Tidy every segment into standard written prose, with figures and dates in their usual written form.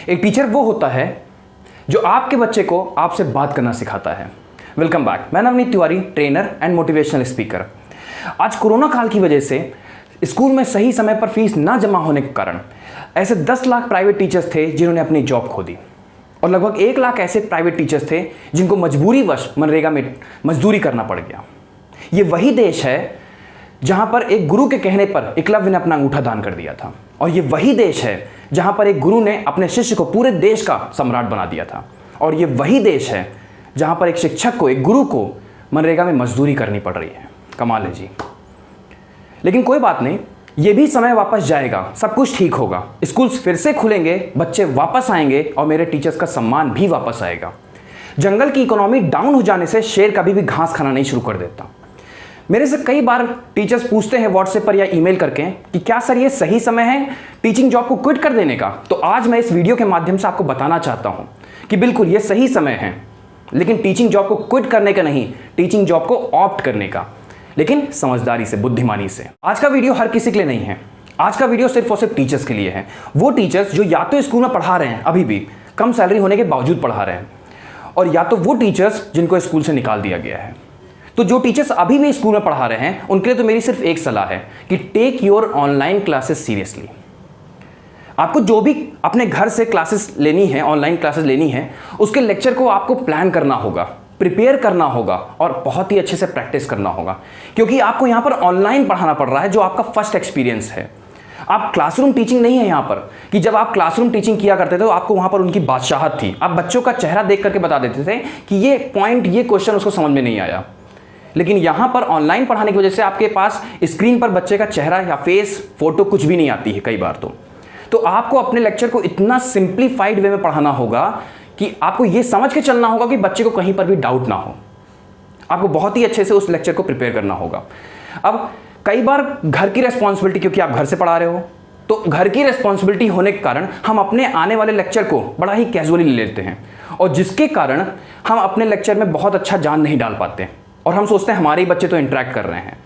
एक टीचर वो होता है जो आपके बच्चे को आपसे बात करना सिखाता है। वेलकम बैक, मैं Navneet Tiwari, trainer and motivational speaker. आज कोरोना काल की वजह से स्कूल में सही समय पर फीस ना जमा होने के कारण ऐसे 10 लाख प्राइवेट टीचर्स थे जिन्होंने अपनी जॉब खो दी, और लगभग 1 लाख ऐसे प्राइवेट टीचर्स थे जिनको मजबूरीवश मनरेगा में मजदूरी करना पड़ गया। ये वही देश है जहां पर एक गुरु के कहने पर एकलव्य ने अपना अंगूठा दान कर दिया था, और ये वही देश है जहां पर एक गुरु ने अपने शिष्य को पूरे देश का सम्राट बना दिया था, और ये वही देश है जहां पर एक शिक्षक को, एक गुरु को मनरेगा में मजदूरी करनी पड़ रही है। कमाल है जी। लेकिन कोई बात नहीं, ये भी समय वापस जाएगा, सब कुछ ठीक होगा, स्कूल फिर से खुलेंगे, बच्चे वापस आएंगे और मेरे टीचर्स का सम्मान भी वापस आएगा। जंगल की इकोनॉमी डाउन हो जाने से शेर कभी भी घास खाना नहीं शुरू कर देता। मेरे से कई बार टीचर्स पूछते हैं व्हाट्सएप पर या ईमेल करके कि क्या सर ये सही समय है टीचिंग जॉब को क्विट कर देने का। तो आज मैं इस वीडियो के माध्यम से आपको बताना चाहता हूं कि बिल्कुल ये सही समय है, लेकिन टीचिंग जॉब को क्विट करने का नहीं, टीचिंग जॉब को ऑप्ट करने का, लेकिन समझदारी से, बुद्धिमानी से। आज का वीडियो हर किसी के लिए नहीं है, आज का वीडियो सिर्फ और सिर्फ टीचर्स के लिए है। वो टीचर्स जो या तो स्कूल में पढ़ा रहे हैं, अभी भी कम सैलरी होने के बावजूद पढ़ा रहे हैं, और या तो वो टीचर्स जिनको स्कूल से निकाल दिया गया है। तो जो टीचर्स अभी भी स्कूल में पढ़ा रहे हैं उनके लिए तो मेरी सिर्फ एक सलाह है कि take your online classes seriously. आपको जो भी अपने घर से क्लासेस लेनी है, ऑनलाइन क्लासेस लेनी है, उसके लेक्चर को आपको प्लान करना होगा, प्रिपेयर करना होगा और बहुत ही अच्छे से प्रैक्टिस करना होगा, क्योंकि आपको यहाँ पर ऑनलाइन पढ़ाना पड़ रहा है जो आपका फर्स्ट एक्सपीरियंस है। आप क्लासरूम टीचिंग नहीं है यहाँ पर कि जब आप क्लासरूम टीचिंग किया करते थे तो आपको वहाँ पर उनकी बादशाहत थी, आप बच्चों का चेहरा देख करके बता देते थे कि ये पॉइंट, ये क्वेश्चन उसको समझ में नहीं आया। लेकिन यहाँ पर ऑनलाइन पढ़ाने की वजह से आपके पास स्क्रीन पर बच्चे का चेहरा या फेस, फोटो कुछ भी नहीं आती है कई बार। तो आपको अपने लेक्चर को इतना सिंप्लीफाइड वे में पढ़ाना होगा कि आपको ये समझ के चलना होगा कि बच्चे को कहीं पर भी डाउट ना हो। आपको बहुत ही अच्छे से उस लेक्चर को प्रिपेयर करना होगा। अब कई बार घर की रेस्पॉन्सिबिलिटी, क्योंकि आप घर से पढ़ा रहे हो, तो घर की रेस्पॉन्सिबिलिटी होने के कारण हम अपने आने वाले लेक्चर को बड़ा ही कैजुअली ले लेते हैं, और जिसके कारण हम अपने लेक्चर में बहुत अच्छा जान नहीं डाल पाते, और हम सोचते हैं हमारे ही बच्चे तो इंटरेक्ट कर रहे हैं।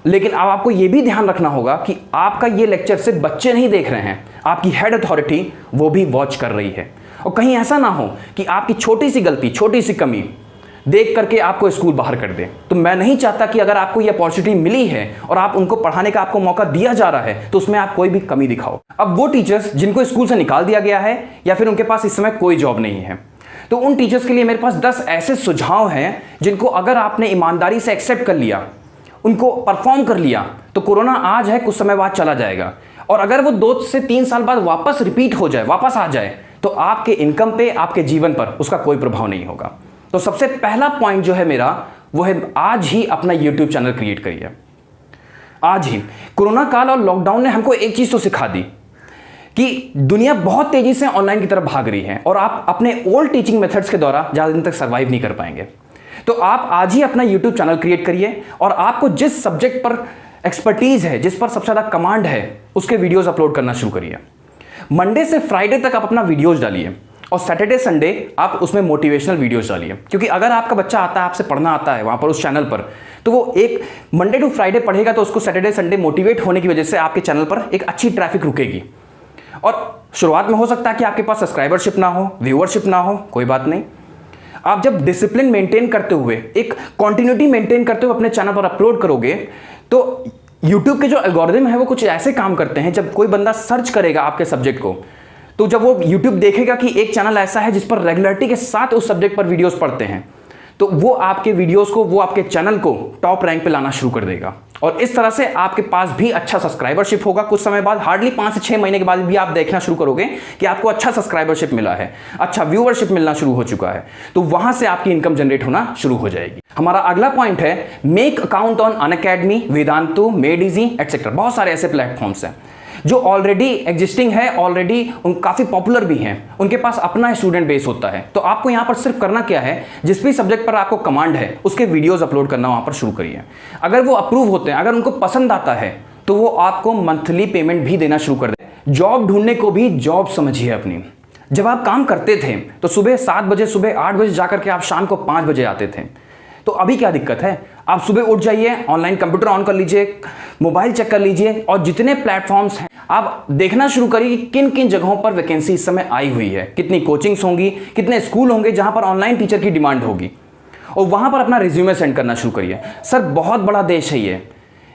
लेकिन अब आपको यह भी ध्यान रखना होगा कि आपका ये लेक्चर सिर्फ बच्चे नहीं देख रहे हैं, आपकी हेड अथॉरिटी वो भी वॉच कर रही है। और कहीं ऐसा ना हो कि आपकी छोटी सी गलती, छोटी सी कमी देख करके आपको स्कूल बाहर कर दे। तो मैं नहीं चाहता कि अगर आपको ये अपॉर्चुनिटी मिली है और आप उनको पढ़ाने का आपको मौका दिया जा रहा है तो उसमें आप कोई भी कमी दिखाओ। अब वो टीचर्स जिनको स्कूल से निकाल दिया गया है या फिर उनके पास इस समय कोई जॉब नहीं है, तो उन टीचर्स के लिए मेरे पास 10 ऐसे सुझाव हैं जिनको अगर आपने ईमानदारी से एक्सेप्ट कर लिया, उनको परफॉर्म कर लिया, तो कोरोना आज है, कुछ समय बाद चला जाएगा, और अगर वो 2 से 3 साल बाद वापस रिपीट हो जाए, वापस आ जाए, तो आपके इनकम पे, आपके जीवन पर उसका कोई प्रभाव नहीं होगा। तो सबसे पहला पॉइंट जो है मेरा, वो है आज ही अपना यूट्यूब चैनल क्रिएट करिए। आज ही। कोरोना काल और लॉकडाउन ने हमको एक चीज तो सिखा दी कि दुनिया बहुत तेजी से ऑनलाइन की तरफ भाग रही है, और आप अपने ओल्ड टीचिंग मेथड्स के द्वारा ज़्यादा दिन तक सर्वाइव नहीं कर पाएंगे। तो आप आज ही अपना यूट्यूब चैनल क्रिएट करिए, और आपको जिस सब्जेक्ट पर एक्सपर्टीज है, जिस पर सबसे ज़्यादा कमांड है, उसके वीडियोस अपलोड करना शुरू करिए। मंडे से फ्राइडे तक आप अपना वीडियोस डालिए, और सैटरडे संडे आप उसमें मोटिवेशनल वीडियोस डालिए, क्योंकि अगर आपका बच्चा आता है, आपसे पढ़ना आता है वहाँ पर उस चैनल पर, तो वो एक मंडे टू फ्राइडे पढ़ेगा, तो उसको सैटरडे संडे मोटिवेट होने की वजह से आपके चैनल पर एक अच्छी ट्रैफिक रुकेगी। और शुरुआत में हो सकता है कि आपके पास सब्सक्राइबरशिप ना हो, व्यूअरशिप ना हो, कोई बात नहीं। आप जब डिसिप्लिन मेंटेन करते हुए, एक कंटिन्यूटी मेंटेन करते हुए अपने चैनल पर अपलोड करोगे, तो YouTube के जो एल्गोरिदम है वो कुछ ऐसे काम करते हैं, जब कोई बंदा सर्च करेगा आपके सब्जेक्ट को, तो जब वो YouTube देखेगा कि एक चैनल ऐसा है जिस पर रेगुलरिटी के साथ उस सब्जेक्ट पर वीडियोस पढ़ते हैं, तो वो आपके वीडियोस को, वो आपके चैनल को टॉप रैंक पे लाना शुरू कर देगा, और इस तरह से आपके पास भी अच्छा सब्सक्राइबरशिप होगा। कुछ समय बाद, हार्डली 5 से 6 महीने के बाद भी आप देखना शुरू करोगे कि आपको अच्छा सब्सक्राइबरशिप मिला है, अच्छा व्यूअरशिप मिलना शुरू हो चुका है, तो वहां से आपकी इनकम जनरेट होना शुरू हो जाएगी। हमारा अगला पॉइंट है make account on Unacademy, Vedantu, made easy etcetera. बहुत सारे ऐसे प्लेटफॉर्म्स हैं जो ऑलरेडी एग्जिस्टिंग है, ऑलरेडी काफ़ी पॉपुलर भी हैं, उनके पास अपना स्टूडेंट बेस होता है। तो आपको यहाँ पर सिर्फ करना क्या है, जिस भी सब्जेक्ट पर आपको कमांड है उसके वीडियोस अपलोड करना वहाँ पर शुरू करिए। अगर वो अप्रूव होते हैं, अगर उनको पसंद आता है, तो वो आपको मंथली पेमेंट भी देना शुरू कर दे। जॉब ढूंढने को भी जॉब समझिए अपनी। जब आप काम करते थे तो सुबह 7 बजे, सुबह 8 बजे जाकर के आप शाम को 5 बजे आते थे। तो अभी क्या दिक्कत है? आप सुबह उठ जाइए, ऑनलाइन कंप्यूटर ऑन कर लीजिए, मोबाइल चेक कर लीजिए और जितने प्लेटफॉर्म्स हैं आप देखना शुरू करिए कि किन किन जगहों पर वैकेंसी इस समय आई हुई है, कितनी कोचिंग्स होंगी, कितने स्कूल होंगे जहां पर ऑनलाइन टीचर की डिमांड होगी, और वहां पर अपना रिज्यूमे सेंड करना शुरू करिए। सर बहुत बड़ा देश है ये,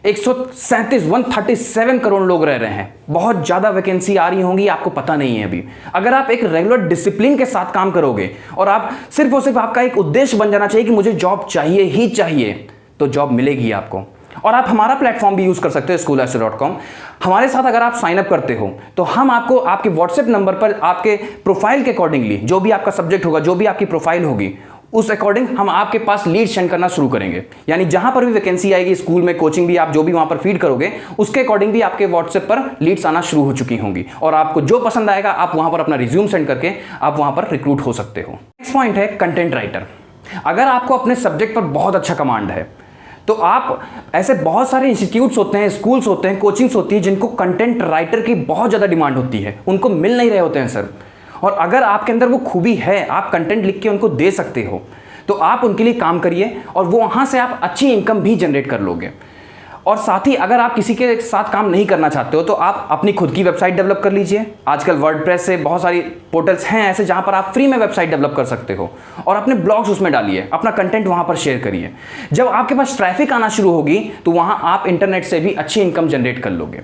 137 करोड़ लोग रह रहे हैं, बहुत ज़्यादा वैकेंसी आ रही होंगी, आपको पता नहीं है अभी। अगर आप एक रेगुलर डिसिप्लिन के साथ काम करोगे और आप सिर्फ और सिर्फ आपका एक उद्देश्य बन जाना चाहिए कि मुझे जॉब चाहिए ही चाहिए, तो जॉब मिलेगी आपको। और आप हमारा प्लेटफॉर्म भी यूज़ कर सकते हो schoolaster.com। हमारे साथ अगर आप साइन अप करते हो तो हम आपको आपके व्हाट्सएप नंबर पर आपके प्रोफाइल के अकॉर्डिंगली, जो भी आपका सब्जेक्ट होगा, जो भी आपकी प्रोफाइल होगी, उस अकॉर्डिंग हम आपके पास लीड सेंड करना शुरू करेंगे। यानी जहां पर भी वैकेंसी आएगी, स्कूल में, कोचिंग भी, आप जो भी वहां पर फीड करोगे उसके अकॉर्डिंग भी आपके व्हाट्सएप पर लीड्स आना शुरू हो चुकी होंगी, और आपको जो पसंद आएगा आप वहां पर अपना रिज्यूम सेंड करके आप वहां पर रिक्रूट हो सकते हो। नेक्स्ट पॉइंट है कंटेंट राइटर। अगर आपको अपने सब्जेक्ट पर बहुत अच्छा कमांड है तो आप, ऐसे बहुत सारे इंस्टीट्यूट्स होते हैं, स्कूल्स होते हैं, कोचिंग्स होती है जिनको कंटेंट राइटर की बहुत ज़्यादा डिमांड होती है, उनको मिल नहीं रहे होते हैं सर। और अगर आपके अंदर वो खूबी है, आप कंटेंट लिख के उनको दे सकते हो, तो आप उनके लिए काम करिए और वो वहाँ से आप अच्छी इनकम भी जनरेट कर लोगे। और साथ ही अगर आप किसी के साथ काम नहीं करना चाहते हो तो आप अपनी खुद की वेबसाइट डेवलप कर लीजिए। आजकल वर्डप्रेस से बहुत सारी पोर्टल्स हैं ऐसे जहाँ पर आप फ्री में वेबसाइट डेवलप कर सकते हो, और अपने ब्लॉग्स उसमें डालिए, अपना कंटेंट वहाँ पर शेयर करिए। जब आपके पास ट्रैफिक आना शुरू होगी तो वहाँ आप इंटरनेट से भी अच्छी इनकम जनरेट कर लोगे।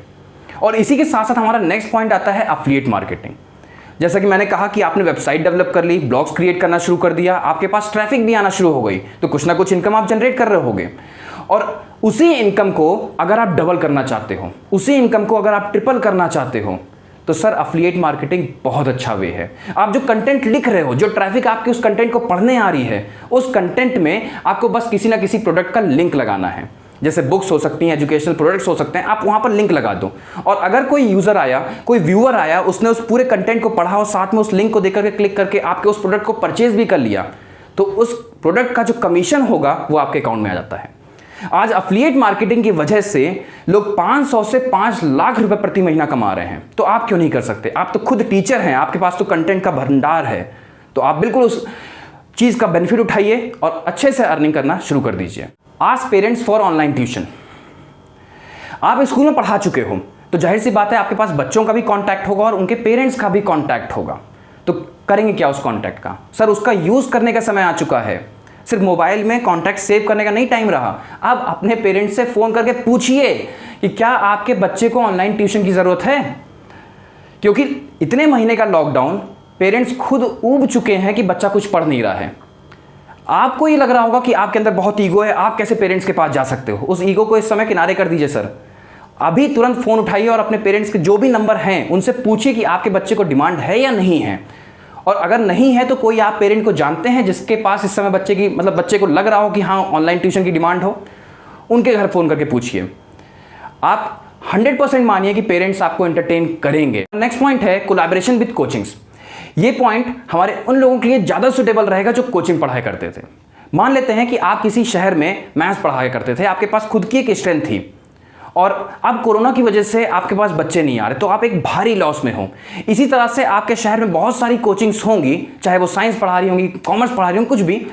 और इसी के साथ साथ हमारा नेक्स्ट पॉइंट आता है एफिलिएट मार्केटिंग। जैसा कि मैंने कहा कि आपने वेबसाइट डेवलप कर ली, ब्लॉग्स क्रिएट करना शुरू कर दिया, आपके पास ट्रैफिक भी आना शुरू हो गई, तो कुछ ना कुछ इनकम आप जनरेट कर रहे होगे। और उसी इनकम को अगर आप डबल करना चाहते हो, उसी इनकम को अगर आप ट्रिपल करना चाहते हो, तो सर एफिलिएट मार्केटिंग बहुत अच्छा वे है। आप जो कंटेंट लिख रहे हो, जो ट्रैफिक आपके उस कंटेंट को पढ़ने आ रही है, उस कंटेंट में आपको बस किसी ना किसी प्रोडक्ट का लिंक लगाना है। जैसे बुक्स हो सकती हैं, एजुकेशनल प्रोडक्ट्स हो सकते हैं, आप वहाँ पर लिंक लगा दो। और अगर कोई यूज़र आया, कोई व्यूअर आया, उसने उस पूरे कंटेंट को पढ़ा और साथ में उस लिंक को देख करके क्लिक करके आपके उस प्रोडक्ट को परचेज भी कर लिया, तो उस प्रोडक्ट का जो कमीशन होगा वो आपके अकाउंट में आ जाता है। आज एफिलिएट मार्केटिंग की वजह से लोग 500 से 5 लाख रुपए प्रति महीना कमा रहे हैं, तो आप क्यों नहीं कर सकते? आप तो खुद टीचर हैं, आपके पास तो कंटेंट का भंडार है, तो आप बिल्कुल उस चीज़ का बेनिफिट उठाइए और अच्छे से अर्निंग करना शुरू कर दीजिए। Ask parents for online tuition. आप स्कूल में पढ़ा चुके हो तो जाहिर सी बात है आपके पास बच्चों का भी कांटेक्ट होगा और उनके पेरेंट्स का भी कांटेक्ट होगा, तो करेंगे क्या उस कांटेक्ट का? सर उसका यूज़ करने का समय आ चुका है। सिर्फ मोबाइल में कांटेक्ट सेव करने का नहीं टाइम रहा। अब अपने पेरेंट्स से फ़ोन करके पूछिए कि क्या आपके बच्चे को ऑनलाइन ट्यूशन की ज़रूरत है, क्योंकि इतने महीने का लॉकडाउन, पेरेंट्स खुद ऊब चुके हैं कि बच्चा कुछ पढ़ नहीं रहा है। आपको ये लग रहा होगा कि आपके अंदर बहुत ईगो है, आप कैसे पेरेंट्स के पास जा सकते हो? उस ईगो को इस समय किनारे कर दीजिए सर। अभी तुरंत फ़ोन उठाइए और अपने पेरेंट्स के जो भी नंबर हैं उनसे पूछिए कि आपके बच्चे को डिमांड है या नहीं है। और अगर नहीं है तो कोई आप पेरेंट को जानते हैं जिसके पास इस समय बच्चे को लग रहा हो कि हाँ ऑनलाइन ट्यूशन की डिमांड हो, उनके घर फ़ोन करके पूछिए। आप 100% मानिए कि पेरेंट्स आपको एंटरटेन करेंगे। नेक्स्ट पॉइंट है कोलैबोरेशन विद कोचिंग्स। ये पॉइंट हमारे उन लोगों के लिए ज़्यादा सुटेबल रहेगा जो कोचिंग पढ़ाया करते थे। मान लेते हैं कि आप किसी शहर में मैथ्स पढ़ाया करते थे, आपके पास खुद की एक स्ट्रेंथ थी, और अब कोरोना की वजह से आपके पास बच्चे नहीं आ रहे, तो आप एक भारी लॉस में हो। इसी तरह से आपके शहर में बहुत सारी कोचिंग्स होंगी, चाहे वो साइंस पढ़ा रही होंगी, कॉमर्स पढ़ा रही होंगी, कुछ भी,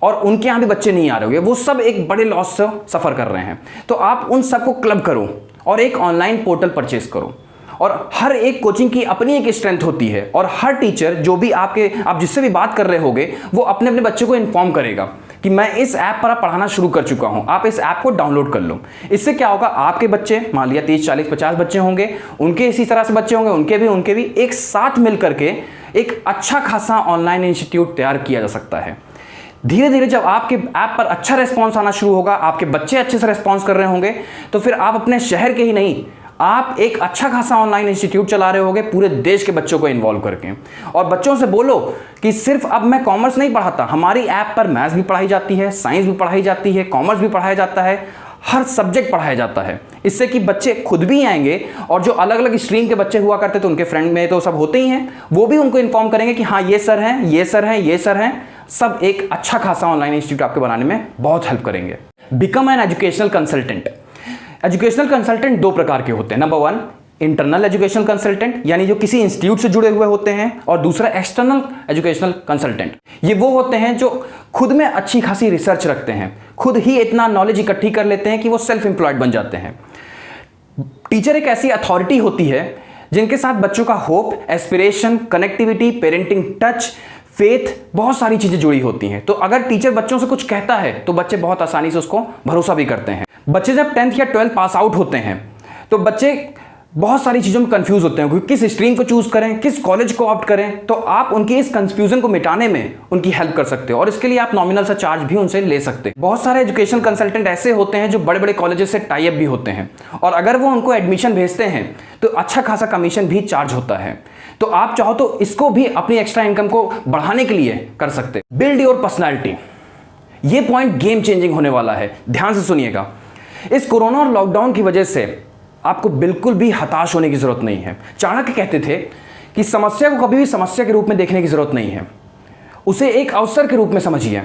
और उनके यहाँ भी बच्चे नहीं आ रहे होंगे, वो सब एक बड़े लॉस से सफ़र कर रहे हैं। तो आप उन सबको क्लब करो और एक ऑनलाइन पोर्टल परचेज करो। और हर एक कोचिंग की अपनी एक स्ट्रेंथ होती है, और हर टीचर जो भी आप जिससे भी बात कर रहे होगे वो अपने अपने बच्चे को इन्फॉर्म करेगा कि मैं इस ऐप पर पढ़ाना शुरू कर चुका हूं, आप इस ऐप को डाउनलोड कर लो। इससे क्या होगा, आपके बच्चे, मान लिया 30, 40, 50 बच्चे होंगे, उनके इसी तरह से बच्चे होंगे, उनके भी एक साथ मिल करके एक अच्छा खासा ऑनलाइन इंस्टीट्यूट तैयार किया जा सकता है। धीरे धीरे जब आपके ऐप पर अच्छा रिस्पॉन्स आना शुरू होगा, आपके बच्चे अच्छे से रिस्पॉन्स कर रहे होंगे, तो फिर आप अपने शहर के ही नहीं, आप एक अच्छा खासा ऑनलाइन इंस्टीट्यूट चला रहे होगे पूरे देश के बच्चों को इन्वॉल्व करके। और बच्चों से बोलो कि सिर्फ अब मैं कॉमर्स नहीं पढ़ाता, हमारी ऐप पर मैथ्स भी पढ़ाई जाती है, साइंस भी पढ़ाई जाती है, कॉमर्स भी पढ़ाया जाता है, हर सब्जेक्ट पढ़ाया जाता है। इससे कि बच्चे खुद भी आएंगे, और जो अलग अलग स्ट्रीम के बच्चे हुआ करते तो उनके फ्रेंड में तो सब होते ही हैं, वो भी उनको इन्फॉर्म करेंगे कि हाँ ये सर हैं, ये सर हैं, ये सर हैं। सब एक अच्छा खासा ऑनलाइन इंस्टीट्यूट आपके बनाने में बहुत हेल्प करेंगे। Become an educational consultant. Educational consultant 2 प्रकार के होते हैं। नंबर 1, इंटरनल एजुकेशनल कंसल्टेंट यानी जो किसी इंस्टीट्यूट से जुड़े हुए होते हैं, और दूसरा एक्सटर्नल एजुकेशनल कंसल्टेंट। ये वो होते हैं जो खुद में अच्छी खासी रिसर्च रखते हैं, खुद ही इतना नॉलेज इकट्ठी कर लेते हैं कि वो सेल्फ एम्प्लॉयड बन जाते हैं। टीचर एक ऐसी अथॉरिटी होती है जिनके साथ बच्चों का hope, aspiration, connectivity, parenting touch, faith, बहुत सारी चीजें जुड़ी होती हैं। तो अगर टीचर बच्चों से कुछ कहता है तो बच्चे बहुत आसानी से उसको भरोसा भी करते हैं। बच्चे जब 10th या 12th पास आउट होते हैं तो बच्चे बहुत सारी चीज़ों में कंफ्यूज होते हैं कि किस स्ट्रीम को चूज करें, किस कॉलेज को ऑप्ट करें। तो आप उनकी इस कंफ्यूजन को मिटाने में उनकी हेल्प कर सकते हो, और इसके लिए आप नॉमिनल सा चार्ज भी उनसे ले सकते हैं। बहुत सारे एजुकेशन कंसल्टेंट ऐसे होते हैं जो बड़े बड़े कॉलेजेस से टाई अप भी होते हैं, और अगर वो उनको एडमिशन भेजते हैं तो अच्छा खासा कमीशन भी चार्ज होता है। तो आप चाहो तो इसको भी अपनी एक्स्ट्रा इनकम को बढ़ाने के लिए कर सकते हैं। बिल्ड योर पर्सनैलिटी, ये पॉइंट गेम चेंजिंग होने वाला है, ध्यान से सुनिएगा। इस कोरोना और लॉकडाउन की वजह से आपको बिल्कुल भी हताश होने की जरूरत नहीं है। चाणक्य कहते थे कि समस्या को कभी भी समस्या के रूप में देखने की जरूरत नहीं है, उसे एक अवसर के रूप में समझिए।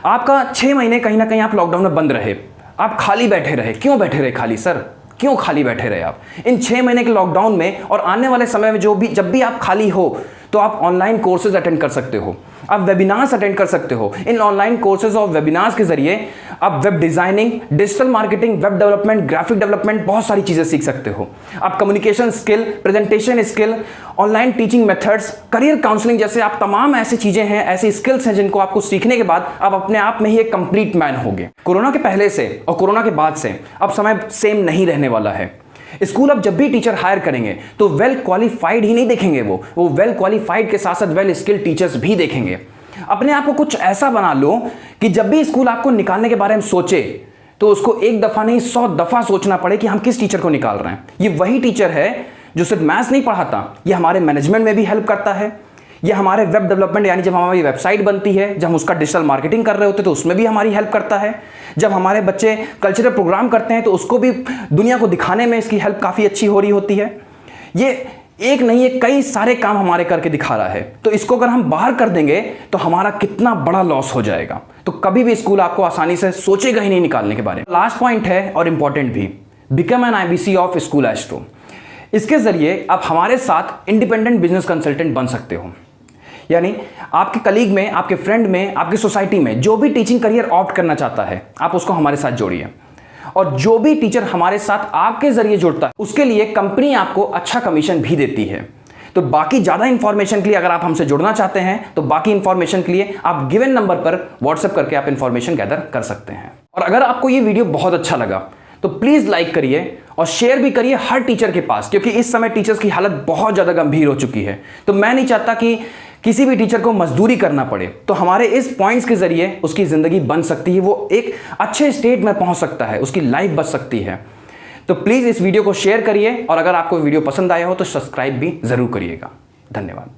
आपका 6 महीने कहीं ना कहीं आप लॉकडाउन में बंद रहे, आप खाली बैठे रहे। क्यों बैठे रहे खाली सर, क्यों खाली बैठे रहे आप इन 6 महीने के लॉकडाउन में? और आने वाले समय में जब भी आप खाली हो तो आप ऑनलाइन कोर्सेज अटेंड कर सकते हो, आप वेबिनार्स अटेंड कर सकते हो। इन ऑनलाइन कोर्सेज और वेबिनार्स के जरिए आप web designing, digital marketing, web development, graphic development, बहुत सारी चीजें सीख सकते हो। आप communication skill, presentation skill, online teaching methods, career counselling जैसे आप तमाम ऐसी चीजें हैं, ऐसी स्किल्स हैं जिनको आपको सीखने के बाद आप अपने आप में ही एक कंप्लीट मैन होगे। कोरोना के पहले से और कोरोना के बाद से अब समय सेम नहीं रहने वाला है। स्कूल अब जब भी टीचर हायर करेंगे तो वेल क्वालिफाइड ही नहीं देखेंगे, वो वेल क्वालिफाइड के साथ साथ वेल स्किल्ड टीचर्स भी देखेंगे। अपने आप को कुछ ऐसा बना लो कि जब भी स्कूल आपको निकालने के बारे में सोचे तो उसको एक दफा नहीं 100 दफा सोचना पड़े कि हम किस टीचर को निकाल रहे हैं। ये वही टीचर है जो सिर्फ मैथ्स नहीं पढ़ाता, ये हमारे मैनेजमेंट में भी हेल्प करता है, ये हमारे वेब डेवलपमेंट यानी जब हमारी वेबसाइट बनती है, जब हम उसका डिजिटल मार्केटिंग कर रहे होते हैं तो उसमें भी हमारी हेल्प करता है। जब हमारे बच्चे कल्चरल प्रोग्राम करते हैं तो उसको भी दुनिया को दिखाने में इसकी हेल्प काफ़ी अच्छी हो रही होती है। ये एक नहीं, ये कई सारे काम हमारे करके दिखा रहा है। तो इसको अगर हम बाहर कर देंगे तो हमारा कितना बड़ा लॉस हो जाएगा। तो कभी भी स्कूल आपको आसानी से सोचेगा ही नहीं निकालने के बारे में। लास्ट पॉइंट है और इंपॉर्टेंट भी, become an IBC of school astro. इसके जरिए आप हमारे साथ इंडिपेंडेंट बिजनेस कंसल्टेंट बन सकते हो। यानी आपके कलीग में, आपके फ्रेंड में, आपकी सोसाइटी में जो भी टीचिंग करियर ऑप्ट करना चाहता है, आप उसको हमारे साथ जोड़िए। और जो भी टीचर हमारे साथ आपके जरिए जुड़ता है उसके लिए कंपनी आपको अच्छा कमीशन भी देती है। तो बाकी ज़्यादा इंफॉर्मेशन के लिए अगर आप हमसे जुड़ना चाहते हैं तो बाकी इंफॉर्मेशन के लिए आप गिवन नंबर पर व्हाट्सएप करके आप इंफॉर्मेशन गैदर कर सकते हैं। और अगर आपको ये वीडियो बहुत अच्छा लगा तो प्लीज़ लाइक करिए और शेयर भी करिए हर टीचर के पास, क्योंकि इस समय टीचर्स की हालत बहुत ज़्यादा गंभीर हो चुकी है। तो मैं नहीं चाहता कि किसी भी टीचर को मजदूरी करना पड़े। तो हमारे इस पॉइंट्स के जरिए उसकी ज़िंदगी बन सकती है, वो एक अच्छे स्टेट में पहुंच सकता है, उसकी लाइफ बच सकती है। तो प्लीज़ इस वीडियो को शेयर करिए, और अगर आपको वीडियो पसंद आया हो तो सब्सक्राइब भी ज़रूर करिएगा। धन्यवाद।